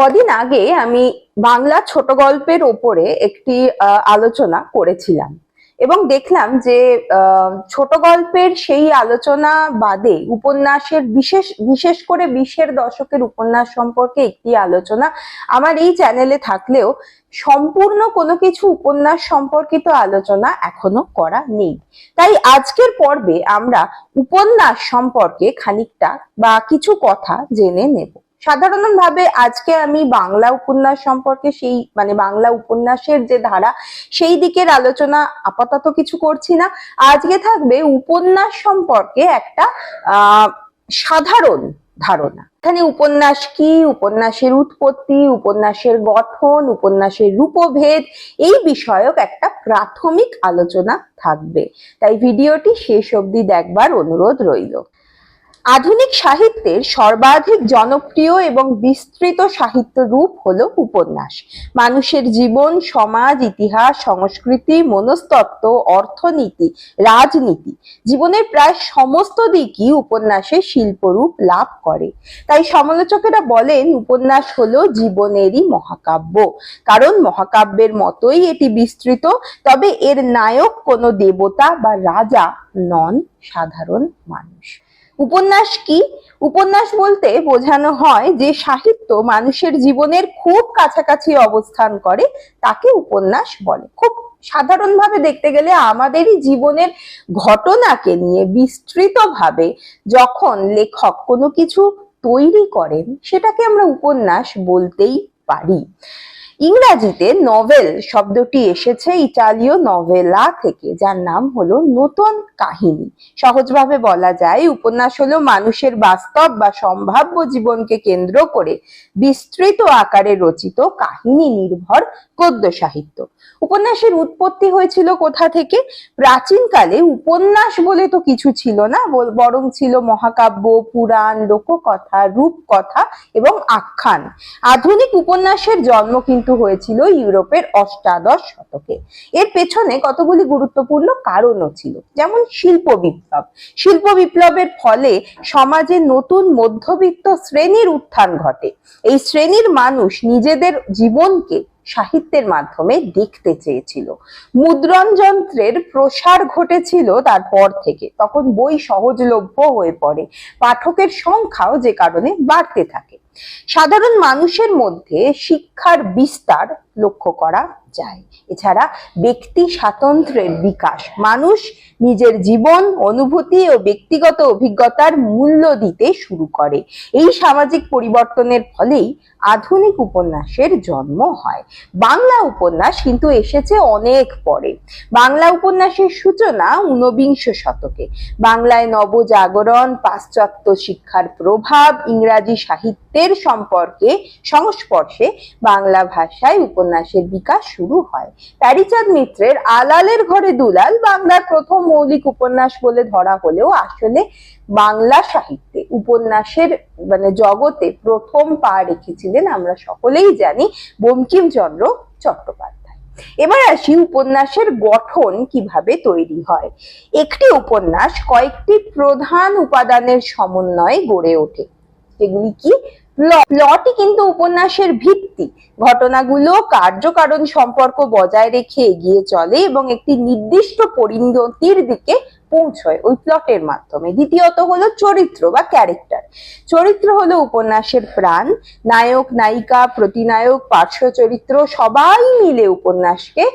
কদিন আগে আমি বাংলা ছোট গল্পের ওপরে একটি আলোচনা করেছিলাম এবং দেখলাম যে ছোট গল্পের সেই আলোচনা বাদে উপন্যাসের বিশেষ বিশেষ করে 20-এর দশকের উপন্যাস সম্পর্কে একটি আলোচনা আমার এই চ্যানেলে থাকলেও সম্পূর্ণ কোনো কিছু উপন্যাস সম্পর্কিত আলোচনা এখনো করা নেই। তাই আজকের পর্বে আমরা উপন্যাস সম্পর্কে খানিকটা বা কিছু কথা জেনে নেব। সাধারণভাবে আজকে আমি বাংলা উপন্যাস সম্পর্কে বাংলা উপন্যাসের যে ধারা সেই দিকের আলোচনা আপাতত কিছু করছি না। আজকে থাকবে উপন্যাস সম্পর্কে একটা সাধারণ ধারণা। এখানে উপন্যাস কি, উপন্যাসের উৎপত্তি, উপন্যাসের গঠন, উপন্যাসের রূপভেদ এই বিষয়ক একটা প্রাথমিক আলোচনা থাকবে। তাই ভিডিওটি শেষ অবধি দেখবার অনুরোধ রইল। আধুনিক সাহিত্যের সর্বাধিক জনপ্রিয় এবং বিস্তৃত সাহিত্য রূপ হলো উপন্যাস। মানুষের জীবন, সমাজ, ইতিহাস, সংস্কৃতি, মনস্তত্ত্ব, অর্থনীতি, রাজনীতি, জীবনের প্রায় সমস্ত দিকই উপন্যাসের শিল্পরূপ লাভ করে। তাই সমালোচকেরা বলেন উপন্যাস হলো জীবনেরই মহাকাব্য। কারণ মহাকাব্যের মতোই এটি বিস্তৃত, তবে এর নায়ক কোনো দেবতা বা রাজা নন, সাধারণ মানুষ। উপন্যাস কি? উপন্যাস বলতে বোঝানো হয় যে সাহিত্য মানুষের জীবনের খুব কাছাকাছি অবস্থান করে, তাকে উপন্যাস বলে। খুব সাধারণভাবে দেখতে গেলে আমাদেরই জীবনের ঘটনাকে নিয়ে বিস্তৃতভাবে যখন লেখক কোনো কিছু তৈরি করেন সেটাকে আমরা উপন্যাস বলতেই পারি। ইংরাজিতে নভেল শব্দটি এসেছে ইতালীয় নভেলা থেকে, যার নাম হলো নতুন কাহিনী। সহজভাবে বলা যায় উপন্যাস হলো মানুষের বাস্তব বা সম্ভাব্য জীবনকে কেন্দ্র করে বিস্তৃত আকারে রচিত কাহিনী নির্ভর গদ্য সাহিত্য। উপন্যাসের উৎপত্তি হয়েছিল কোথা থেকে? প্রাচীনকালে উপন্যাস বলে তো কিছু ছিল না, বরং ছিল মহাকাব্য, পুরাণ, লোককথা, রূপকথা এবং আখ্যান। আধুনিক উপন্যাসের জন্ম কিন্তু হয়েছিল ইউরোপের অষ্টাদশ শতকে। এর পেছনে কতগুলি গুরুত্বপূর্ণ কারণও ছিল, যেমন শিল্প বিপ্লব। শিল্প বিপ্লবের ফলে সমাজে নতুন মধ্যবিত্ত শ্রেণীর উত্থান ঘটে। এই শ্রেণীর মানুষ নিজেদের জীবনকে সাহিত্যের মাধ্যমে দেখতে চেয়েছিল। মুদ্রণ যন্ত্রের প্রসার ঘটেছিল তারপর থেকে। তখন বই সহজলভ্য হয়ে পড়ে, পাঠকের সংখ্যাও যে কারণে বাড়তে থাকে। সাধারণ মানুষের মধ্যে শিক্ষার বিস্তার লক্ষ্য করা যায়। এছাড়া ব্যক্তি স্বাতন্ত্র্যের বিকাশ, মানুষ নিজের জীবন, অনুভূতি ও ব্যক্তিগত অভিজ্ঞতার মূল্য দিতে শুরু করে। এই সামাজিক পরিবর্তনের ফলেই আধুনিক উপন্যাসের জন্ম হয়। বাংলা উপন্যাস কিন্তু এসেছে অনেক পরে। বাংলা উপন্যাসের সূচনা ঊনবিংশ শতকে। বাংলায় নবজাগরণ, পাশ্চাত্য শিক্ষার প্রভাব, ইংরাজি সাহিত্যের সংস্পর্শে বাংলা ভাষায় উপন্যাসের বিকাশ শুরু হয়। প্যারীচাঁদ মিত্রের আলালের ঘরে দুলাল বাংলার প্রথম মৌলিক উপন্যাস বলে ধরা হলেও আসলে বাংলা সাহিত্যে উপন্যাসের জগতে প্রথম পা রেখেছিলেন আমরা সকলেই জানি বঙ্কিমচন্দ্র চট্টোপাধ্যায়। এবার আসি উপন্যাসের গঠন কিভাবে তৈরি হয়। একটি উপন্যাস কয়েকটি প্রধান উপাদানের সমন্বয়ে গড়ে ওঠে। এগুলি কি? প্লটই কিন্তু উপন্যাসের ভিত্তি। ঘটনাগুলো কার্যকারণ সম্পর্ক বজায় রেখে এগিয়ে চলে এবং একটি নির্দিষ্ট পরিণতির দিকে পৌঁছয় ওই প্লটের মাধ্যমে। দ্বিতীয়ত হলো চরিত্র বা ক্যারেক্টার। চরিত্র হলো উপন্যাসের প্রাণ। নায়ক, নায়িকা, প্রতিনায়ক, পার্শ্ব চরিত্র সবাই মিলে উপন্যাসকে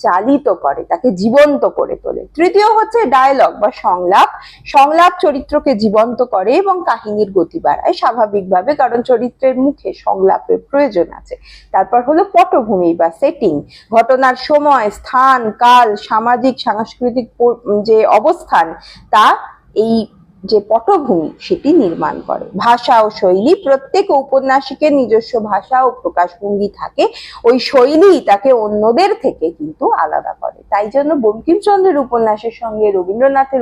চালিত করে, তাকে জীবন্ত করে তোলে। তৃতীয় হচ্ছে ডায়লগ বা সংলাপ। সংলাপ চরিত্রকে জীবন্ত করে এবং কাহিনীর গতি বাড়ায় স্বাভাবিকভাবে, কারণ চরিত্রের মুখে সংলাপের প্রয়োজন আছে। তারপর হলো পটভূমি বা সেটিং। ঘটনার সময়, স্থান, কাল, সামাজিক সাংস্কৃতিক যে অবস্থান তা এই যে পটভূমি সেটি নির্মাণ করে। ভাষা ও শৈলী। প্রত্যেক উপন্যাসিকের নিজস্ব ভাষা ও প্রকাশভঙ্গি থাকে। ওই শৈলী তাকে অন্যদের থেকে কিন্তু আলাদা করে। তাই জন্য বঙ্কিমচন্দ্রের উপন্যাসের সঙ্গে রবীন্দ্রনাথের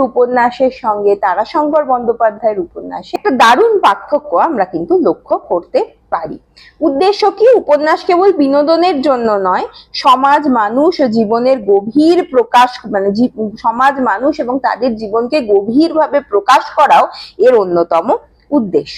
উপন্যাসের সঙ্গে তারাশঙ্কর বন্দ্যোপাধ্যায়ের উপন্যাসে একটা দারুণ পার্থক্য আমরা কিন্তু লক্ষ্য করতে পারি। উদ্দেশ্য কি? উপন্যাস কেবল বিনোদনের জন্য নয়, সমাজ, মানুষ ও জীবনের গভীর প্রকাশ সমাজ, মানুষ এবং তাদের জীবনকে গভীরভাবে প্রকাশ করাও এর অন্যতম উদ্দেশ্য।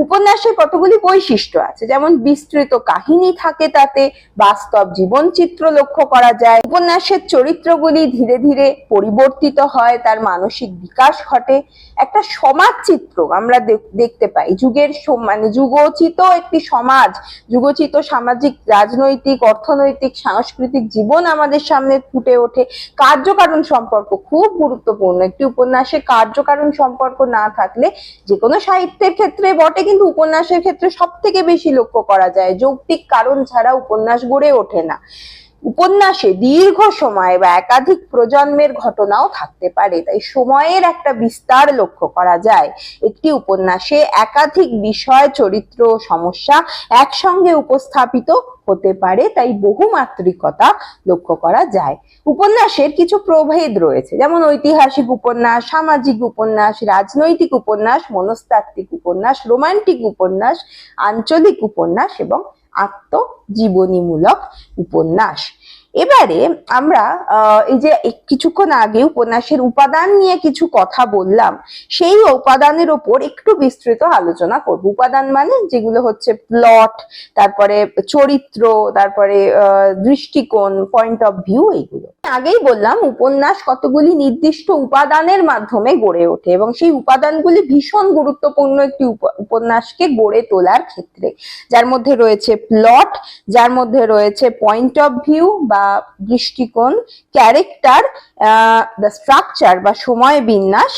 উপন্যাসের কতগুলি বৈশিষ্ট্য আছে, যেমন বিস্তৃত কাহিনী থাকে, তাতে বাস্তব জীবন চিত্র লক্ষ্য করা যায়, উপন্যাসের চরিত্রগুলি ধীরে ধীরে পরিবর্তিত হয়, তার মানসিক বিকাশ ঘটে, একটা সমাজ চিত্র আমরা দেখতে পাই, যুগের মানে যুগোচিত একটি সমাজ, যুগোচিত সামাজিক, রাজনৈতিক, অর্থনৈতিক, সাংস্কৃতিক জীবন আমাদের সামনে ফুটে ওঠে। কার্যকারণ সম্পর্ক খুব গুরুত্বপূর্ণ, একটি উপন্যাসে কার্যকারণ সম্পর্ক না থাকলে, যে কোনো সাহিত্যের ক্ষেত্রে বটে কিন্তু উপন্যাসের ক্ষেত্রে সব থেকে বেশি লক্ষ্য করা যায়, যৌক্তিক কারণ ছাড়া উপন্যাস গড়ে ওঠে না। উপন্যাসে দীর্ঘ সময় বা একাধিক প্রজন্মের ঘটনাও থাকতে পারে, তাই সময়ের একটা বিস্তার লক্ষ্য করা যায়। একটি উপন্যাসে একাধিক বিষয়, চরিত্র, সমস্যা একসঙ্গে উপস্থাপিত হতে পারে, তাই বহুমাত্রিকতা লক্ষ্য করা যায়। উপন্যাসের কিছু প্রভেদ রয়েছে, যেমন ঐতিহাসিক উপন্যাস, সামাজিক উপন্যাস, রাজনৈতিক উপন্যাস, মনস্তাত্ত্বিক উপন্যাস, রোমান্টিক উপন্যাস, আঞ্চলিক উপন্যাস এবং আত্মজীবনীমূলক উপন্যাস। এবারে আমরা এই যে কিছুক্ষণ আগে উপন্যাসের উপাদান নিয়ে কিছু কথা বললাম, সেই উপাদানের ওপর একটু বিস্তৃত আলোচনা করব। উপাদান মানে যেগুলো হচ্ছে প্লট, তারপরে চরিত্র, তারপরে দৃষ্টিকোণ, পয়েন্ট অফ ভিউ, এইগুলো। আগেই বললাম উপন্যাস কতগুলি নির্দিষ্ট উপাদানের মাধ্যমে গড়ে ওঠে এবং সেই উপাদানগুলি ভীষণ গুরুত্বপূর্ণ একটি উপন্যাসকে গড়ে তোলার ক্ষেত্রে, যার মধ্যে রয়েছে প্লট, যার মধ্যে রয়েছে পয়েন্ট অফ ভিউ বা দৃষ্টিকোণ, ক্যারেক্টার, দ্য স্ট্রাকচার বা সময় বিন্যাস,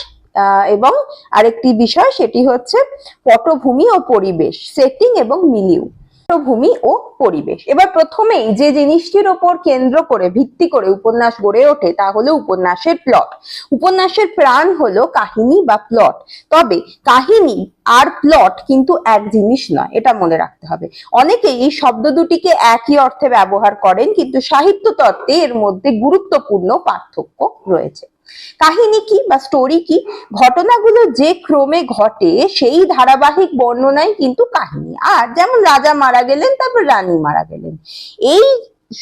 এবং আরেকটি বিষয় সেটি হচ্ছে পটভূমি ও পরিবেশ, সেটিং এবং মিলিউ, পটভূমি ও পরিবেশ। এবার প্রথমেই যে জিনিসটির ওপর কেন্দ্র করে ভিত্তি করে উপন্যাস গড়ে ওঠে তা হলো উপন্যাসের প্লট। উপন্যাসের প্রাণ হলো কাহিনী বা প্লট, তবে কাহিনী আর প্লট কিন্তু এক জিনিস নয়, এটা মনে রাখতে হবে। অনেকেই এই শব্দ দুটিকে একই অর্থে ব্যবহার করেন, কিন্তু সাহিত্য তত্ত্বে এর মধ্যে গুরুত্বপূর্ণ পার্থক্য রয়েছে। কাহিনী কি বা স্টোরি কি? ঘটনাগুলো যে ক্রমে ঘটে সেই ধারাবাহিক বর্ণনাই কিন্তু কাহিনী। আর যেমন রাজা মারা গেলেন, তারপর রানী মারা গেলেন, এই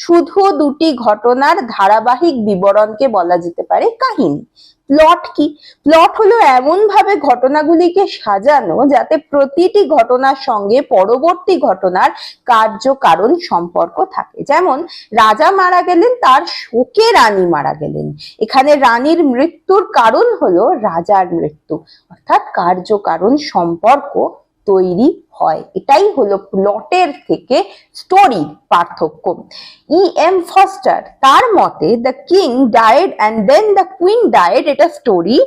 শুধু দুটি ঘটনার ধারাবাহিক বিবরণকে বলা যেতে পারে কাহিনী। প্লট কি? প্লট হলো এমন ভাবে ঘটনাগুলিকে সাজানো যাতে প্রতিটি ঘটনার সঙ্গে পরবর্তী ঘটনার কার্যকারণ সম্পর্ক থাকে। যেমন রাজা মারা গেলেন, তার শোকে রানী মারা গেলেন, এখানে রানীর মৃত্যুর কারণ হলো রাজার মৃত্যু, অর্থাৎ কার্যকারণ সম্পর্ক তৈরি হয়। এটাই হলো প্লটের থেকে স্টোরির পার্থক্য। E.M. ফস্টার তার মতে the king died and then the queen died, এটা story.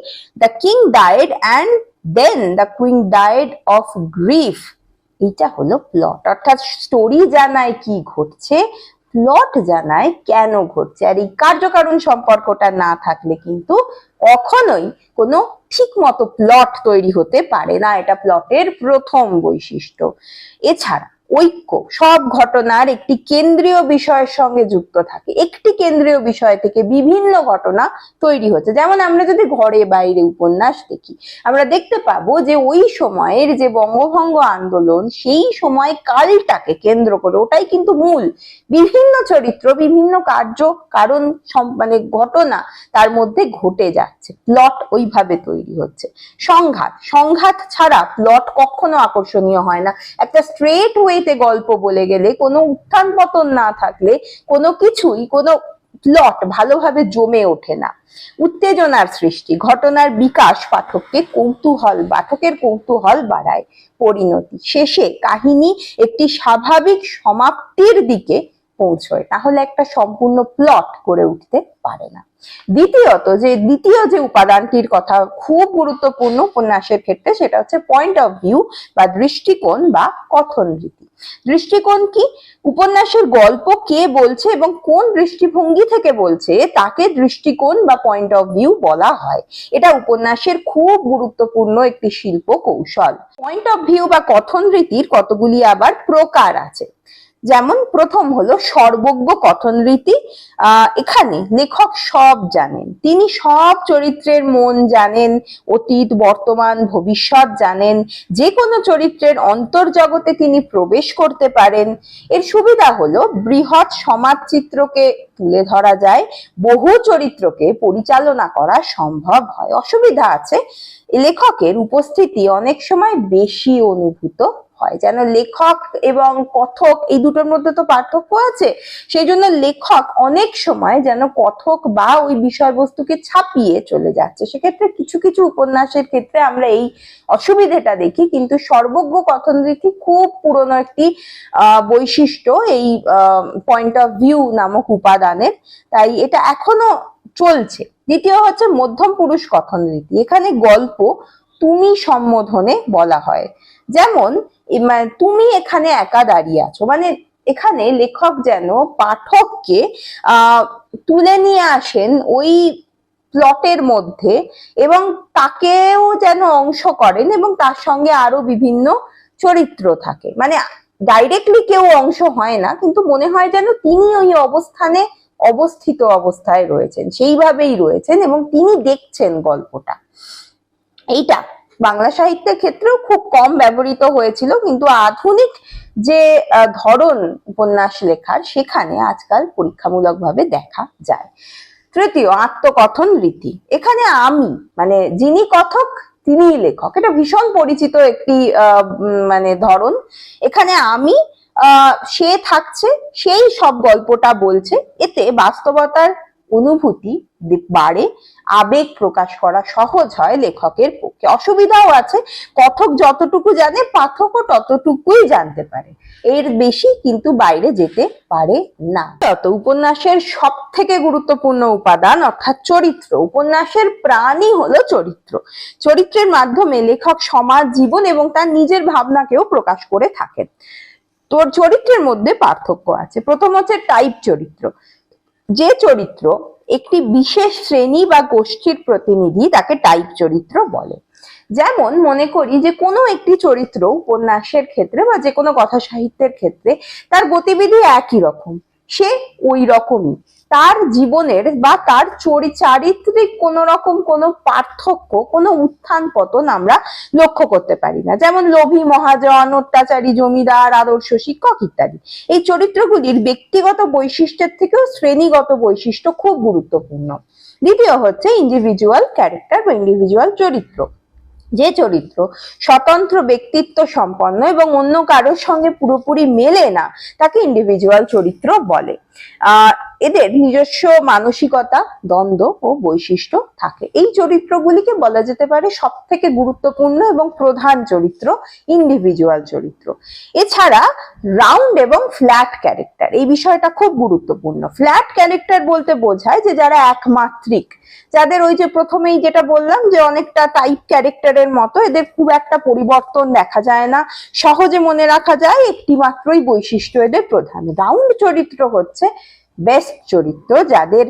The king died and then the queen died of grief, এটা হলো প্লট। অর্থাৎ স্টোরি জানায় কি ঘটছে, প্লট জানায় কেন ঘটছে। আর এই কার্যকারণ সম্পর্কটা না থাকলে কিন্তু কখনোই কোনো ঠিক মতো প্লট তৈরি হতে পারে না, এটা প্লটের প্রথম বৈশিষ্ট্য। এছাড়া ঐক্য, সব ঘটনার একটি কেন্দ্রীয় বিষয়ের সঙ্গে যুক্ত থাকে, একটি কেন্দ্রীয় বিষয় থেকে বিভিন্ন ঘটনা তৈরি হচ্ছে। যেমন আমরা যদি ঘরে বাইরে উপন্যাস দেখি, আমরা দেখতে পাবো যে ওই সময়ের যে বঙ্গভঙ্গ আন্দোলন, সেই সময় কালটাকে কেন্দ্র করে, ওটাই কিন্তু মূল, বিভিন্ন চরিত্র, বিভিন্ন কার্য কারণ মানে ঘটনা তার মধ্যে ঘটে যাচ্ছে, প্লট ওইভাবে তৈরি হচ্ছে। সংঘাত, সংঘাত ছাড়া প্লট কখনো আকর্ষণীয় হয় না। একটা স্ট্রেট ওয়েতে গল্প বলে গেলে, কোনো উত্থান পতন না থাকলে কোনো কিছুই, কোনো প্লট ভালোভাবে জমে ওঠে না। উত্তেজনার সৃষ্টি, ঘটনার বিকাশ পাঠকের কৌতূহল বাড়ায়। পরিণতি, শেষে কাহিনী একটি স্বাভাবিক সমাপ্তির দিকে পৌঁছয়, তাহলে একটা সম্পূর্ণ প্লট গড়ে উঠতে পারে না। দ্বিতীয় যে উপাদানটির কথা খুব গুরুত্বপূর্ণ উপন্যাসের ক্ষেত্রে, সেটা হচ্ছে পয়েন্ট অফ ভিউ বা দৃষ্টিকোণ বা কথন রীতি। দৃষ্টিকোণ কি? উপন্যাসের গল্প কে বলছে এবং কোন দৃষ্টিভঙ্গি থেকে বলছে তাকে দৃষ্টিকোণ বা পয়েন্ট অফ ভিউ বলা হয়। এটা উপন্যাসের খুব গুরুত্বপূর্ণ একটি শিল্প কৌশল। পয়েন্ট অফ ভিউ বা কথন রীতির কতগুলি আবার প্রকার আছে, যেমন প্রথম হলো সর্বজ্ঞ কথন রীতি। এখানে লেখক সব জানেন, তিনি সব চরিত্রের মন জানেন, অতীত বর্তমান ভবিষ্যৎ জানেন, যে কোনো চরিত্রের অন্তর্জগতে তিনি প্রবেশ করতে পারেন। এর সুবিধা হলো বৃহৎ সমাজ চিত্রকে তুলে ধরা যায়, বহু চরিত্রকে পরিচালনা করা সম্ভব হয়। অসুবিধা আছে, লেখকের উপস্থিতি অনেক সময় বেশি অনুভূত হয়, যেন লেখক এবং কথক এই দুটোর মধ্যে তো পার্থক্য আছে, সেই জন্য লেখক অনেক সময় যেন কথক বা ওই বিষয়বস্তুকে ছাপিয়ে চলে যাচ্ছে। সেক্ষেত্রে কিছু কিছু উপন্যাসের ক্ষেত্রে আমরা এই অসুবিধাটা দেখি, কিন্তু সর্বজ্ঞ কথন রীতি খুব পুরনো একটি বৈশিষ্ট্য এই পয়েন্ট অফ ভিউ নামক উপাদানের, তাই এটা এখনো চলছে। দ্বিতীয় হচ্ছে মধ্যম পুরুষ কথন রীতি। এখানে গল্প তুমি সম্বোধনে বলা হয়, যেমন তুমি এখানে একা দাঁড়িয়ে আছো, মানে এখানে লেখক যেন পাঠককে তুলে নিয়ে আসেন ওই প্লটের মধ্যে এবং তাকেও যেন অংশ করেন এবং তার সঙ্গে আরো বিভিন্ন চরিত্র থাকে, মানে ডাইরেক্টলি কেউ অংশ হয় না, কিন্তু মনে হয় যেন তিনি ওই অবস্থানে অবস্থিত অবস্থায় রয়েছেন, সেইভাবেই রয়েছেন এবং তিনি দেখছেন গল্পটা। এইটা বাংলা সাহিত্যের ক্ষেত্রেও খুব কম ব্যবহৃত হয়েছিল, কিন্তু আধুনিক যে ধরন উপন্যাস লেখার সেখানে আজকাল পরীক্ষামূলকভাবে দেখা যায়। তৃতীয় আত্মকথন রীতি। এখানে আমি মানে যিনি কথক তিনিই লেখক, এটা ভীষণ পরিচিত একটি মানে ধরন। এখানে আমি সে থাকছে, সেই সব গল্পটা বলছে, এতে বাস্তবতার অনুভূতি বাড়ে, আবেগ প্রকাশ করা সহজ হয় লেখকের পক্ষে। অসুবিধাও আছে, কথক যতটুকু জানে পাঠকও ততটুকুই জানতে পারে, এর বেশি কিন্তু বাইরে যেতে পারে না। তত উপন্যাসের সব থেকে গুরুত্বপূর্ণ উপাদান অর্থাৎ চরিত্র। উপন্যাসের প্রাণই হলো চরিত্র। চরিত্রের মাধ্যমে লেখক সমাজ জীবন এবং তার নিজের ভাবনাকেও প্রকাশ করে থাকেন। তোর চরিত্রের মধ্যে পার্থক্য আছে। প্রথম হচ্ছে টাইপ চরিত্র। যে চরিত্র একটি বিশেষ শ্রেণী বা গোষ্ঠীর প্রতিনিধি তাকে টাইপ চরিত্র বলে। যেমন মনে করি যে কোনো একটি চরিত্র উপন্যাসের ক্ষেত্রে বা যে কোনো কথা সাহিত্যের ক্ষেত্রে তার গতিবিধি একই রকম, সে ওই রকমই, তার জীবনের বা তার চারিত্রিক কোন রকম কোনো পার্থক্য, কোনো উত্থান পতন আমরা লক্ষ্য করতে পারি না। যেমন লোভী মহাজন, অত্যাচারী জমিদার, আদর্শ শিক্ষক ইত্যাদি। এই চরিত্রগুলির ব্যক্তিগত বৈশিষ্ট্যের থেকেও শ্রেণীগত বৈশিষ্ট্য খুব গুরুত্বপূর্ণ। দ্বিতীয় হচ্ছে ইন্ডিভিজুয়াল ক্যারেক্টার বা ইন্ডিভিজুয়াল চরিত্র। যে চরিত্র স্বতন্ত্র ব্যক্তিত্ব সম্পন্ন এবং অন্য কারোর সঙ্গে পুরোপুরি মেলে না তাকে ইন্ডিভিজুয়াল চরিত্র বলে। এদের নিজস্ব মানসিকতা, দ্বন্দ্ব ও বৈশিষ্ট্য থাকে। এই চরিত্রগুলিকে বলা যেতে পারে সব থেকে গুরুত্বপূর্ণ এবং প্রধান চরিত্র, ইন্ডিভিজুয়াল চরিত্র। এছাড়া রাউন্ড এবং ফ্ল্যাট ক্যারেক্টার, এই বিষয়টা খুব গুরুত্বপূর্ণ। ফ্ল্যাট ক্যারেক্টার বলতে বোঝায় যে যারা একমাত্রিক, যাদের ওই যে প্রথমেই যেটা বললাম যে অনেকটা টাইপ ক্যারেক্টারের মতো, এদের খুব একটা পরিবর্তন দেখা যায় না, সহজে মনে রাখা যায়, একটি মাত্রই বৈশিষ্ট্য এদের প্রধান। রাউন্ড চরিত্র হচ্ছে বেস্ট চরিত্র, যাদের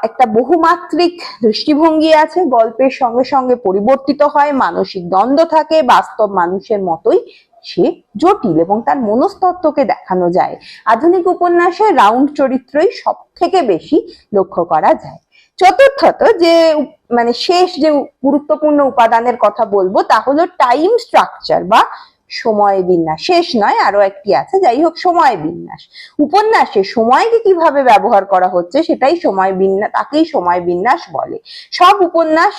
একটা বহুমাত্রিক দৃষ্টিভঙ্গি আছে, গল্পের সঙ্গে সঙ্গে পরিবর্তিত হয়, মানসিক দ্বন্দ্ব থাকে, বাস্তব মানুষের মতোই সে জটিল এবং তার মনস্তত্ত্বকে দেখানো যায়। আধুনিক উপন্যাসে রাউন্ড চরিত্রই সব থেকে বেশি লক্ষ্য করা যায়। চতুর্থত যে মানে শেষ যে গুরুত্বপূর্ণ উপাদানের কথা বলবো তা হলো টাইম স্ট্রাকচার বা সময় বিন্যাস। শেষ নয়, আরো একটি আছে, যাই হোক সময় বিন্যাস। উপন্যাসে সময়কে কিভাবে ব্যবহার করা হচ্ছে সেটাই সময় বিন্যাস, তাকেই সময় বিন্যাস বলে। সব উপন্যাস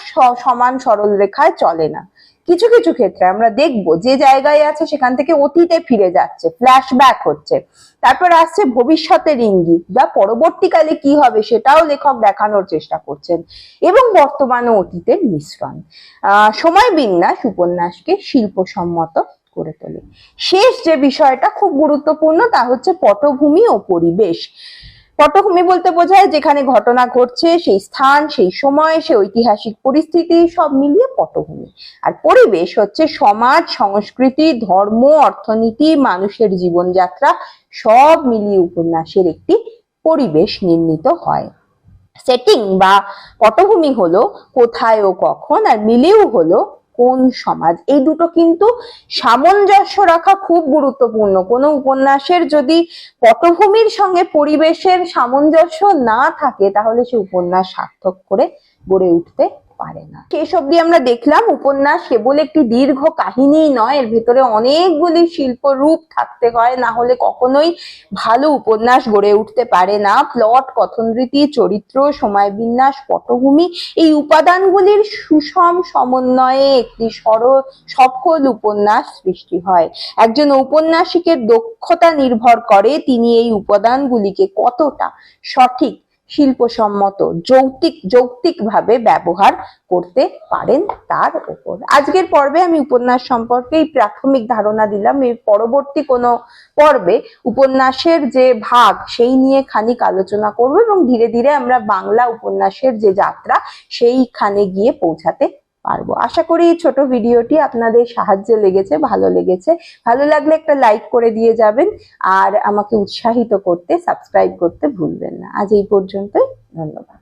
সমান সরল রেখায় চলে না। কিছু কিছু ক্ষেত্রে আমরা দেখব যে জায়গায় আছে সেখান থেকে অতীতে ফিরে যাচ্ছে, ফ্ল্যাশব্যাক হচ্ছে, তারপর আসছে ভবিষ্যতের ইঙ্গিত বা পরবর্তীকালে কি হবে সেটাও লেখক দেখানোর চেষ্টা করছেন, এবং বর্তমান ও অতীতের মিশ্রণ। সময় বিন্যাস উপন্যাসকে শিল্পসম্মত করে তোলে। শেষ যে বিষয়টা খুব গুরুত্বপূর্ণ তা হচ্ছে পটভূমি ও পরিবেশ। পটভূমি বলতে বোঝায় যেখানে ঘটনা ঘটছে, সেই স্থান, সেই সময়, সেই ঐতিহাসিক পরিস্থিতি সব মিলিয়ে পটভূমি। আর পরিবেশ হচ্ছে সমাজ, সংস্কৃতি, ধর্ম, অর্থনীতি, মানুষের জীবনযাত্রা সব মিলিয়ে উপন্যাসের একটি পরিবেশ নির্মিত হয়। সেটিং বা পটভূমি হলো কোথায় ও কখন, আর মিলিয়েও হলো কোন সমাজ, এই দুটো কিন্তু সামঞ্জস্য রাখা খুব গুরুত্বপূর্ণ। কোনো উপন্যাসের যদি পটভূমির সঙ্গে পরিবেশের সামঞ্জস্য না থাকে তাহলে সে উপন্যাস সার্থক করে গড়ে উঠতে পারে না। শেষ অবধি আমরা দেখলাম উপন্যাস কেবল একটি দীর্ঘ কাহিনী নয়, এর ভেতরে অনেকগুলি শিল্প রূপ থাকতে হয়, না হলে কখনোই ভালো উপন্যাস গড়ে উঠতে পারে না। প্লট, কথনরীতি, চরিত্র, সময় বিন্যাস, পটভূমি, এই উপাদানগুলির সুষম সমন্বয়ে একটি সফল উপন্যাস সৃষ্টি হয়। একজন ঔপন্যাসিকের দক্ষতা নির্ভর করে তিনি এই উপাদানগুলিকে কতটা সঠিক, শিল্পসম্মত, যৌক্তিকভাবে ব্যবহার করতে পারেন তার উপর। আজকের পর্বে আমি উপন্যাস সম্পর্কে এই প্রাথমিক ধারণা দিলাম। এর পরবর্তী কোনো পর্বে উপন্যাসের যে ভাগ সেই নিয়ে খানিক আলোচনা করব এবং ধীরে ধীরে আমরা বাংলা উপন্যাসের যে যাত্রা সেইখানে গিয়ে পৌঁছাতে পারবো। আশা করি এই ছোট ভিডিওটি আপনাদের সাহায্যে লেগেছে, ভালো লেগেছে। ভালো লাগলে একটা লাইক করে দিয়ে যাবেন আর আমাকে উৎসাহিত করতে সাবস্ক্রাইব করতে ভুলবেন না। আজ এই পর্যন্তই, ধন্যবাদ।